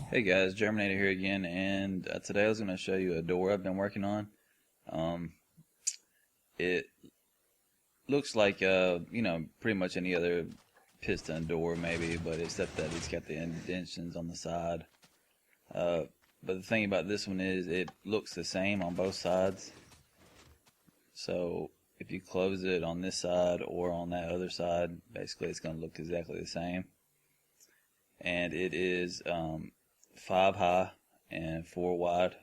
Hey guys, Germinator here again, and today I was going to show you a door I've been working on. Um, it looks like, pretty much any other piston door maybe, but except that it's got the indentions on the side. But the thing about this one is it looks the same on both sides. So if you close it on this side or on that other side, basically it's going to look exactly the same. And it is 5 high and 4 wide,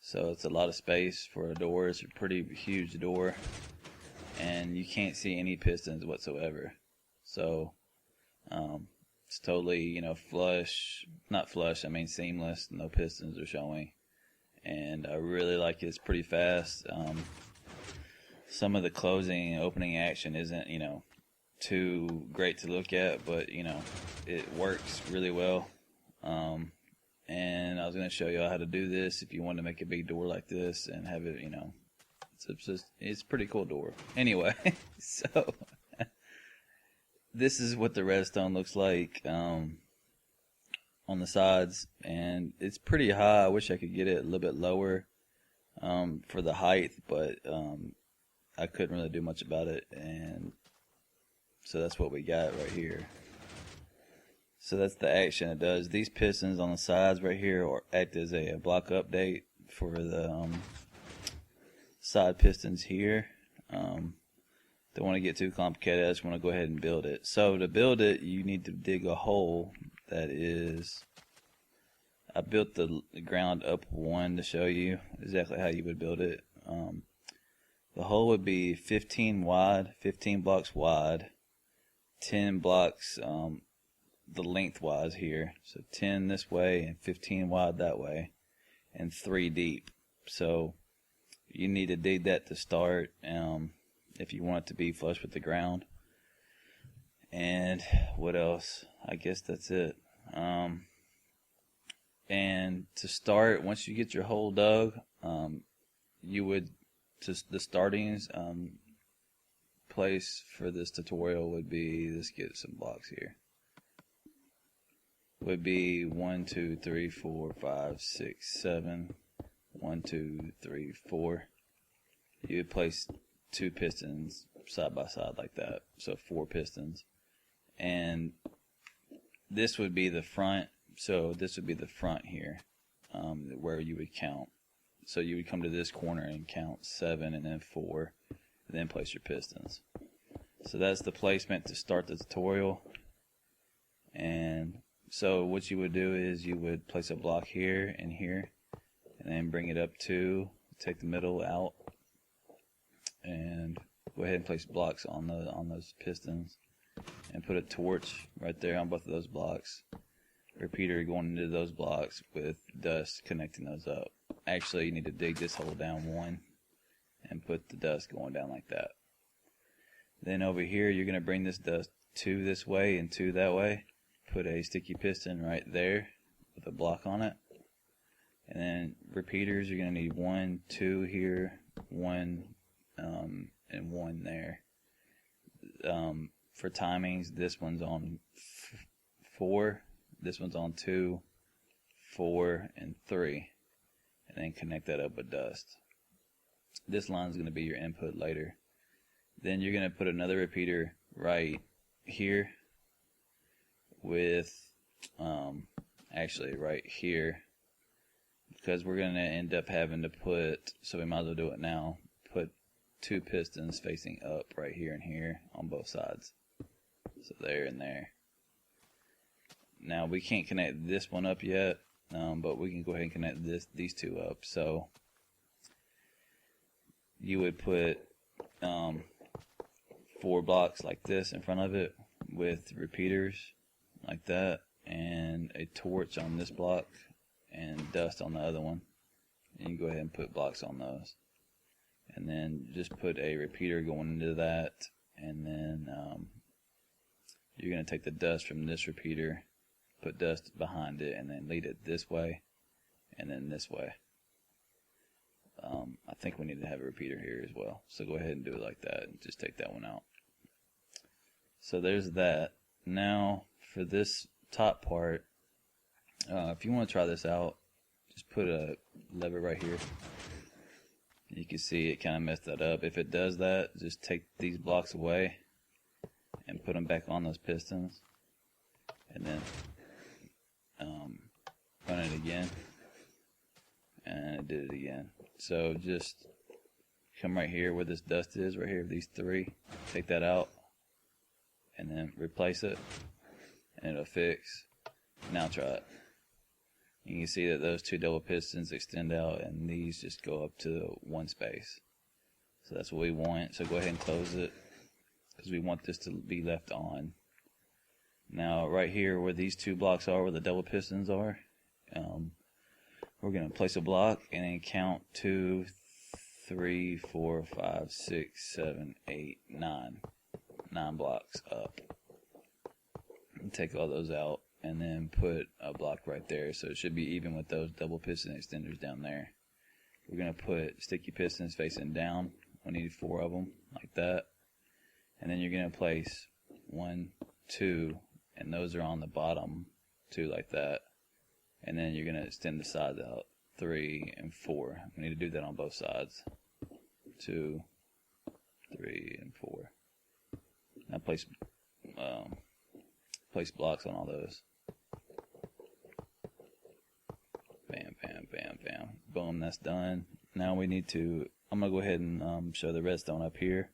so it's a lot of space for a door. It's a pretty huge door, and you can't see any pistons whatsoever. So it's totally, flush, not flush, I mean seamless. No pistons are showing, and I really like it. It's pretty fast. Some of the closing and opening action isn't, too great to look at, but it works really well. And I was going to show you how to do this if you want to make a big door like this and have it, it's a pretty cool door. Anyway, so this is what the redstone looks like on the sides, and it's pretty high. I wish I could get it a little bit lower for the height, but I couldn't really do much about it, and so that's what we got right here. So that's the action it does. These pistons on the sides right here act as a block update for the side pistons here. Don't want to get too complicated. I just want to go ahead and build it. So to build it, you need to dig a hole that is... I built the ground up one to show you exactly how you would build it. The hole would be 15 wide, 15 blocks wide, 10 blocks the lengthwise here, so 10 this way and 15 wide that way, and 3 deep. So you need to dig that to start if you want it to be flush with the ground. And what else? I guess that's it. And to start, once you get your hole dug, you would just the startings place for this tutorial would be, let's get some blocks here, would be 1, 2, 3, 4, 5, 6, 7. 1, 2, 3, 4. You would place 2 pistons side by side like that, so 4 pistons. And this would be the front, so this would be the front here, where you would count. So you would come to this corner and count 7 and then 4, and then place your pistons. So that's the placement to start the tutorial. And so what you would do is you would place a block here and here, and then bring it up to, take the middle out, and go ahead and place blocks on those pistons, and put a torch right there on both of those blocks. Repeater going into those blocks with dust connecting those up. Actually, you need to dig this hole down one and put the dust going down like that. Then over here, you're going to bring this dust 2 this way and 2 that way. Put a sticky piston right there with a block on it. And then repeaters, you're going to need 1, 2 here, 1, and 1 there. For timings, this one's on 4, this one's on 2, 4, and 3. And then connect that up with dust. This line's going to be your input later. Then you're going to put another repeater right here with, actually right here, because we're going to end up having to put, so we might as well do it now, put 2 pistons facing up right here and here on both sides. So there and there. Now we can't connect this one up yet, but we can go ahead and connect these 2 up. So you would put 4 blocks like this in front of it with repeaters like that, and a torch on this block and dust on the other one. And you can go ahead and put blocks on those, and then just put a repeater going into that, and then you're going to take the dust from this repeater, put dust behind it, and then lead it this way and then this way. I think we need to have a repeater here as well, so go ahead and do it like that and just take that one out. So there's that. Now for this top part, If you want to try this out, just put a lever right here. You can see it kind of messed that up. If it does that, just take these blocks away and put them back on those pistons, and then run it again, and it did it again. So just come right here where this dust is, right here, these three, take that out, and then replace it, and it'll fix. Now try it. You can see that those two double pistons extend out, and these just go up to one space. So that's what we want. So go ahead and close it, because we want this to be left on. Now right here where these two blocks are, where the double pistons are, we're going to place a block and then count 2, 3, 4, 5, 6, 7, 8, 9. 9 blocks up. And take all those out, and then put a block right there, so it should be even with those double piston extenders down there. We're going to put sticky pistons facing down. We need 4 of them, like that. And then you're going to place 1, 2, and those are on the bottom, 2 like that. And then you're going to extend the sides out, 3 and 4. We need to do that on both sides. 2, 3, and 4. Now place blocks on all those. Bam, bam, bam, bam. Boom, that's done. Now we need to, I'm going to go ahead and show the redstone up here,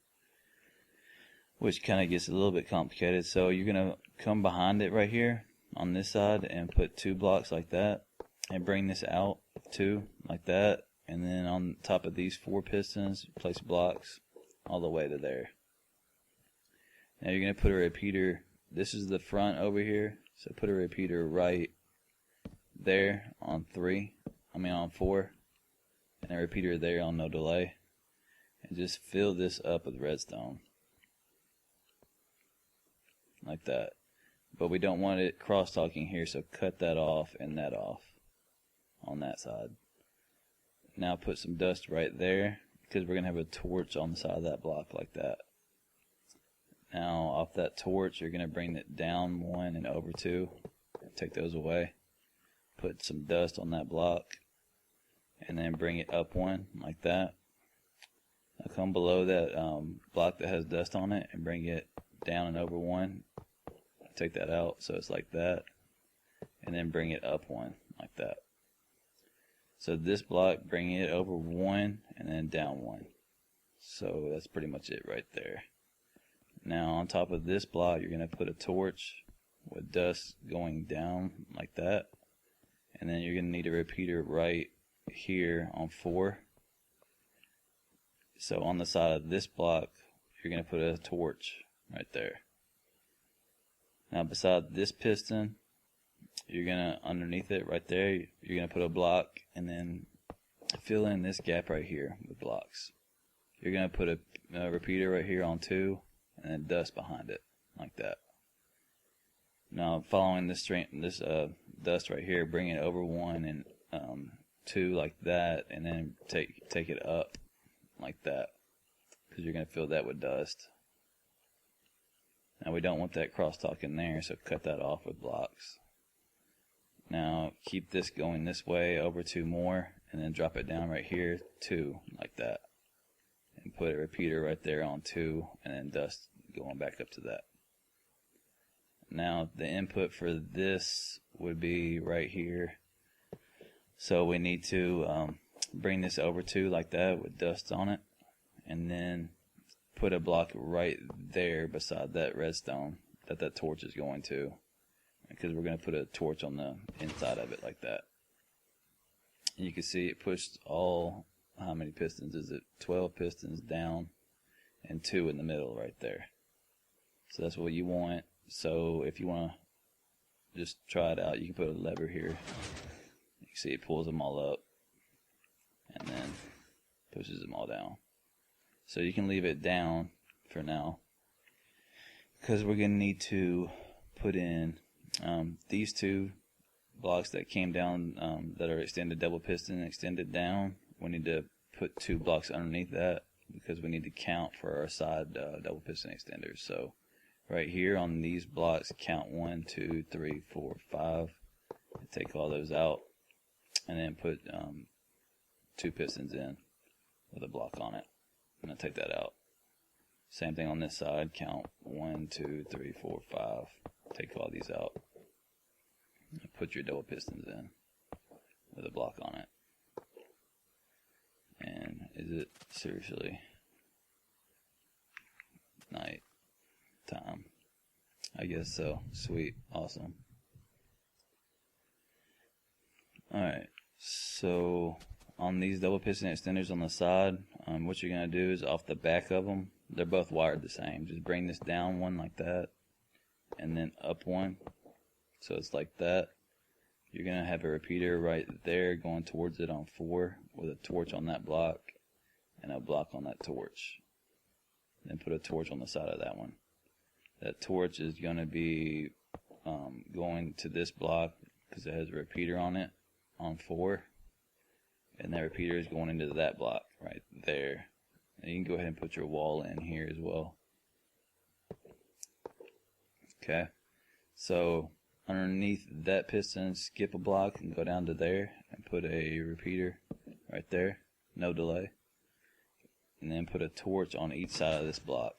which kind of gets a little bit complicated. So you're going to come behind it right here on this side and put 2 blocks like that, and bring this out 2 like that, and then on top of these 4 pistons, place blocks all the way to there. Now you're going to put a repeater. This is the front over here, so put a repeater right there on 4, and a repeater there on no delay, and just fill this up with redstone like that. But we don't want it cross-talking here, so cut that off and that off on that side. Now put some dust right there, because we're going to have a torch on the side of that block like that. Now off that torch, you're going to bring it down 1 and over 2. Take those away. Put some dust on that block, and then bring it up 1 like that. Now come below that block that has dust on it and bring it down and over 1. Take that out so it's like that, and then bring it up 1 like that. So this block, bring it over 1 and then down 1. So that's pretty much it right there. Now on top of this block, you're going to put a torch with dust going down like that, and then you're going to need a repeater right here on 4. So on the side of this block, you're going to put a torch right there. Now beside this piston, you're going to, underneath it right there, you're going to put a block, and then fill in this gap right here with blocks. You're going to put a repeater right here on 2, and then dust behind it like that. Now following this dust right here, bring it over 1 and 2 like that, and then take it up like that, because you're going to fill that with dust. Now we don't want that crosstalk in there, so cut that off with blocks. Now keep this going this way over 2 more, and then drop it down right here 2 like that, and put a repeater right there on 2, and then dust going back up to that. Now the input for this would be right here, so we need to bring this over 2 like that with dust on it, and then put a block right there beside that redstone that torch is going to, because we're going to put a torch on the inside of it like that. And you can see it pushed all, how many pistons is it? 12 pistons down and 2 in the middle right there. So that's what you want. So if you want to just try it out, you can put a lever here. You can see it pulls them all up and then pushes them all down. So you can leave it down for now, because we're going to need to put in these 2 blocks that came down that are extended double piston extended down. We need to put 2 blocks underneath that, because we need to count for our side double piston extenders. So right here on these blocks, count 1, 2, 3, 4, 5, Take all those out, and then put 2 pistons in with a block on it. And I'll take that out. Same thing on this side. Count 1, 2, 3, 4, 5. Take all these out. And put your double pistons in with a block on it. And is it seriously night time? I guess so. Sweet. Awesome. Alright. So on these double piston extenders on the side, what you're going to do is off the back of them, they're both wired the same. Just bring this down one like that, and then up one. So it's like that. You're going to have a repeater right there going towards it on 4 with a torch on that block and a block on that torch. Then put a torch on the side of that one. That torch is going to be going to this block because it has a repeater on it on 4. And that repeater is going into that block right there. And you can go ahead and put your wall in here as well. Okay. So underneath that piston, skip a block and go down to there and put a repeater right there. No delay. And then put a torch on each side of this block.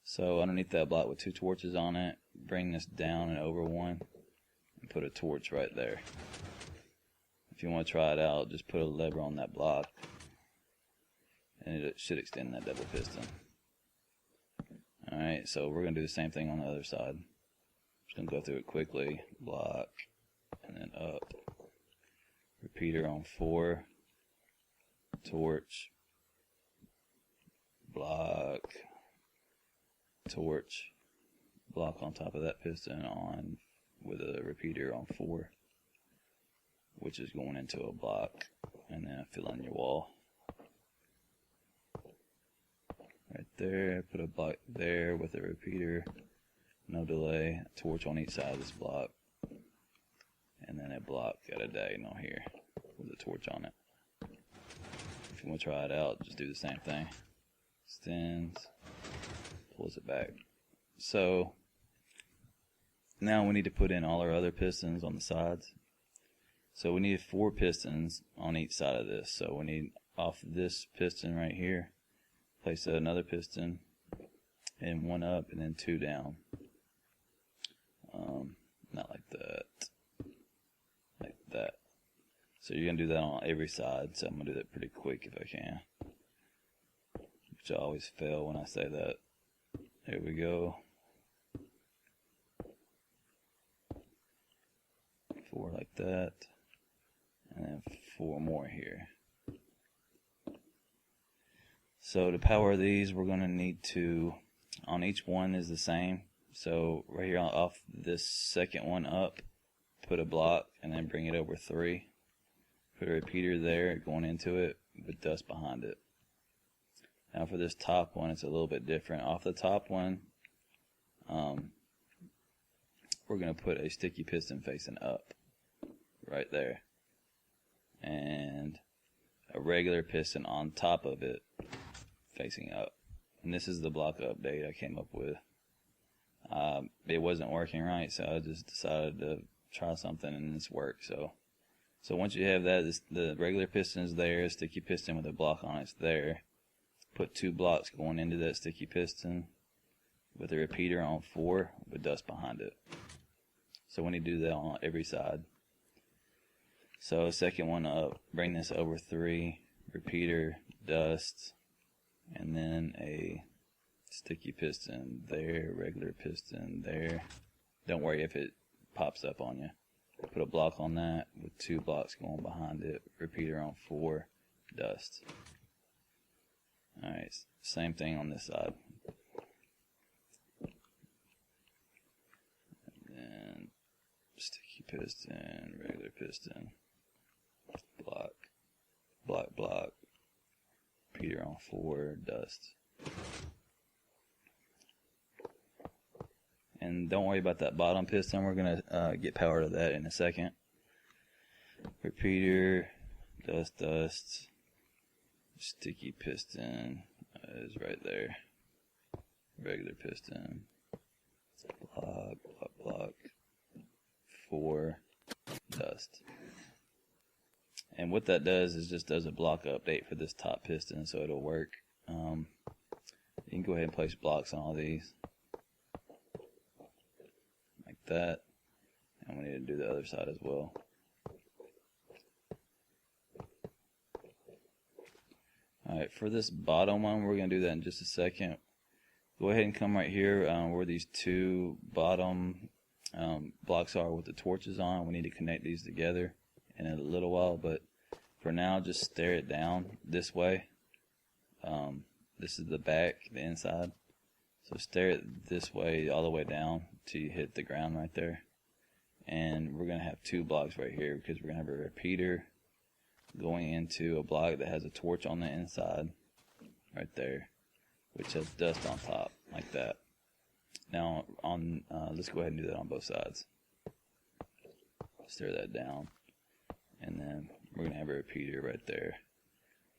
So underneath that block with 2 torches on it, bring this down and over one and put a torch right there. If you want to try it out, just put a lever on that block and it should extend that double piston. Alright, so we're going to do the same thing on the other side. Just going to go through it quickly. Block, and then up. Repeater on 4. Torch. Block. Torch. Block on top of that piston on with a repeater on 4, which is going into a block, and then fill in your wall. Right there, put a block there with a repeater, no delay, torch on each side of this block, and then a block at a diagonal here with a torch on it. If you want to try it out, just do the same thing. Extends, pulls it back. So now we need to put in all our other pistons on the sides. So we need 4 pistons on each side of this. So we need off this piston right here, place another piston, and 1 up, and then 2 down. Not like that. Like that. So you're going to do that on every side. So I'm going to do that pretty quick if I can. Which I always fail when I say that. There we go. 4 like that. And then 4 more here. So to power these, we're going to need to, on each one is the same. So right here off this second one up, put a block and then bring it over 3. Put a repeater there going into it with dust behind it. Now for this top one, it's a little bit different. Off the top one, we're going to put a sticky piston facing up right there. And a regular piston on top of it facing up. And this is the block update I came up with. It wasn't working right, so I just decided to try something and this worked. So once you have that, the regular piston is there, sticky piston with a block on it's there. Put 2 blocks going into that sticky piston with a repeater on 4 with dust behind it. So when you do that on every side. So second one up, bring this over 3, repeater, dust, and then a sticky piston there, regular piston there. Don't worry if it pops up on you. Put a block on that with 2 blocks going behind it, repeater on 4, dust. Alright, same thing on this side. And then sticky piston, regular piston, block, block, block, repeater on 4, dust. And don't worry about that bottom piston, we're going to get power to that in a second. Repeater, dust, dust. Sticky piston is right there. Regular piston. Block, block, block. for dust. And what that does is just does a block update for this top piston, so it'll work. You can go ahead and place blocks on all these like that, and we need to do the other side as well. Alright, for this bottom one, we're going to do that in just a second. Go ahead and come right here where these two bottom blocks are with the torches on. We need to connect these together in a little while, but for now, just stare it down this way. This is the back, the inside. So stare it this way all the way down till you hit the ground right there. And we're going to have two blocks right here because we're going to have a repeater going into a block that has a torch on the inside right there, which has dust on top like that. Now let's go ahead and do that on both sides. Stare that down, and then we're going to have a repeater right there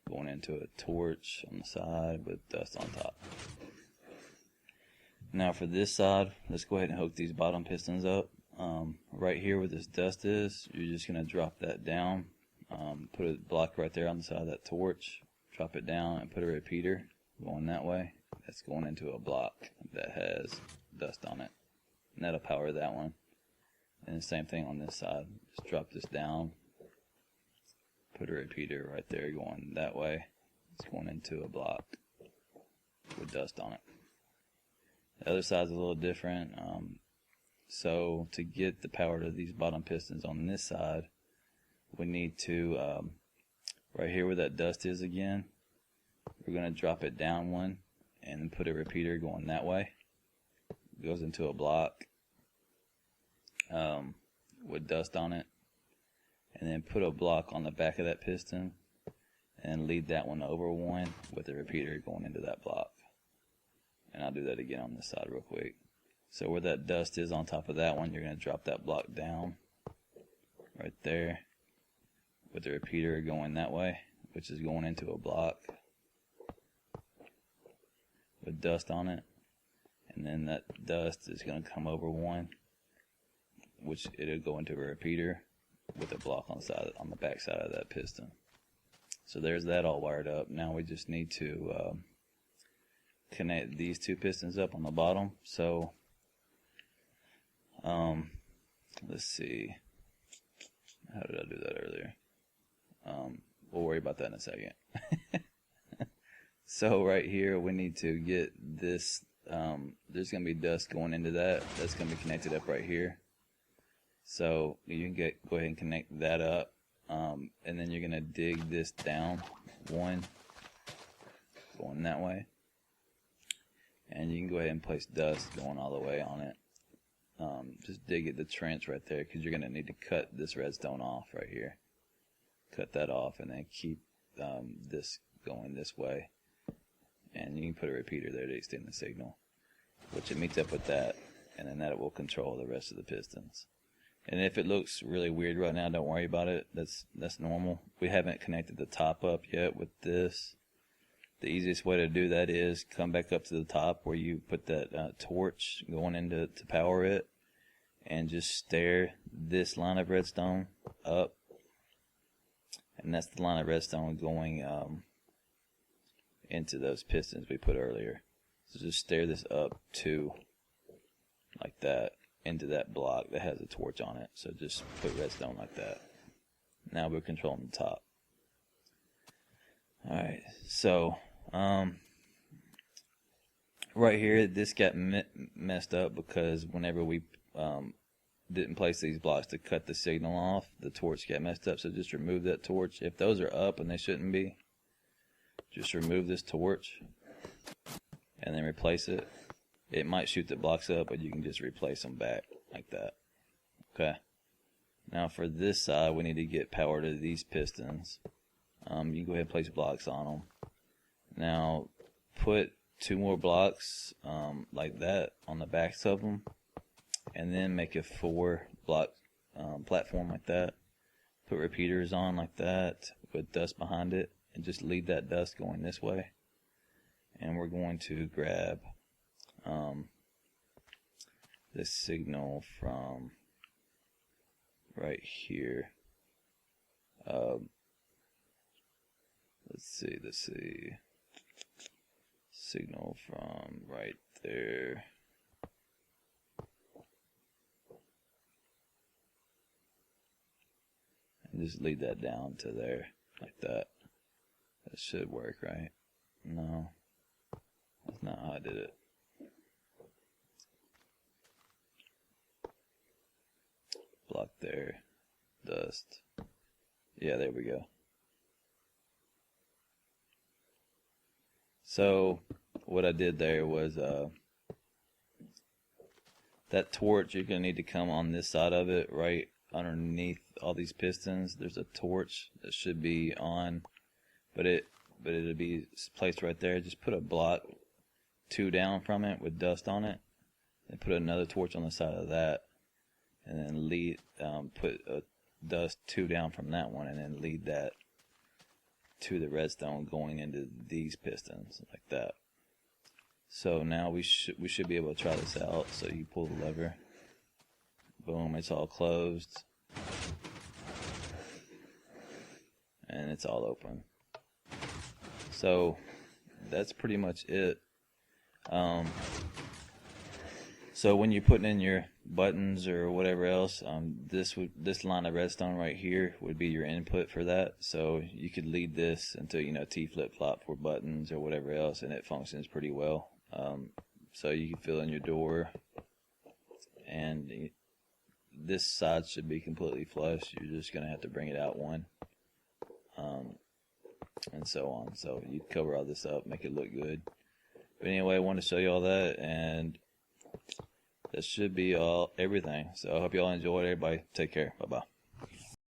going into a torch on the side with dust on top. Now for this side, let's go ahead and hook these bottom pistons up. Right here where this dust is, you're just going to drop that down. Put a block right there on the side of that torch, drop it down, and put a repeater going that way. That's going into a block that has dust on it, and that'll power that one. And the same thing on this side. Just drop this down, put a repeater right there going that way. It's going into a block with dust on it. The other side's a little different. So to get the power to these bottom pistons on this side, we need to, right here where that dust is again, we're going to drop it down one and then put a repeater going that way. It goes into a block with dust on it. And then put a block on the back of that piston and lead that one over one with a repeater going into that block. And I'll do that again on this side real quick. So where that dust is on top of that one, you're going to drop that block down right there with the repeater going that way, which is going into a block with dust on it. And then that dust is going to come over one, which it'll go into a repeater with a block on the back side of that piston. So there's that all wired up. Now we just need to connect these two pistons up on the bottom. So let's see, how did I do that earlier? We'll worry about that in a second. So right here we need to get this, there's going to be dust going into that. That's going to be connected up right here. So you can go ahead and connect that up, and then you're going to dig this down one, going that way. And you can go ahead and place dust going all the way on it. Just dig at the trench right there, because you're going to need to cut this redstone off right here. Cut that off and then keep this going this way. And you can put a repeater there to extend the signal, which it meets up with that, and then that will control the rest of the pistons. And if it looks really weird right now, don't worry about it. That's normal. We haven't connected the top up yet with this. The easiest way to do that is come back up to the top where you put that torch going into to power it, and just stare this line of redstone up. And that's the line of redstone going into those pistons we put earlier. So just stare this up to, like that, into that block that has a torch on it. So just put redstone like that. Now we're controlling the top. Alright, so right here, this got messed up because whenever we didn't place these blocks to cut the signal off, the torch got messed up. So just remove that torch. If those are up and they shouldn't be, just remove this torch and then replace it. It might shoot the blocks up, but you can just replace them back like that. Okay. Now for this side, we need to get power to these pistons. You can go ahead and place blocks on them. Now put two more blocks like that on the backs of them, and then make a 4-block platform like that. Put repeaters on like that with dust behind it, and just lead that dust going this way. And we're going to grab this signal from right here. Let's see. Signal from right there. And just lead that down to there, like that. That should work, right? No, that's not how I did it. Block there, dust. Yeah, there we go. So what I did there was that torch, you're gonna need to come on this side of it, right underneath all these pistons. There's a torch that should be on, but it'll be placed right there. Just put a block 2 down from it with dust on it, and put another torch on the side of that, and then lead put a dust 2 down from that one, and then lead that to the redstone going into these pistons like that. So now we should be able to try this out. So you pull the lever, boom, it's all closed, and it's all open. So that's pretty much it. So when you're putting in your buttons or whatever else, this line of redstone right here would be your input for that. So you could lead this into, T flip-flop for buttons or whatever else, and it functions pretty well. So you can fill in your door, and this side should be completely flush. You're just gonna have to bring it out one, and so on. So you cover all this up, make it look good. But anyway, I wanted to show you all that, and that should be everything. So I hope y'all enjoyed. Everybody take care. Bye-bye.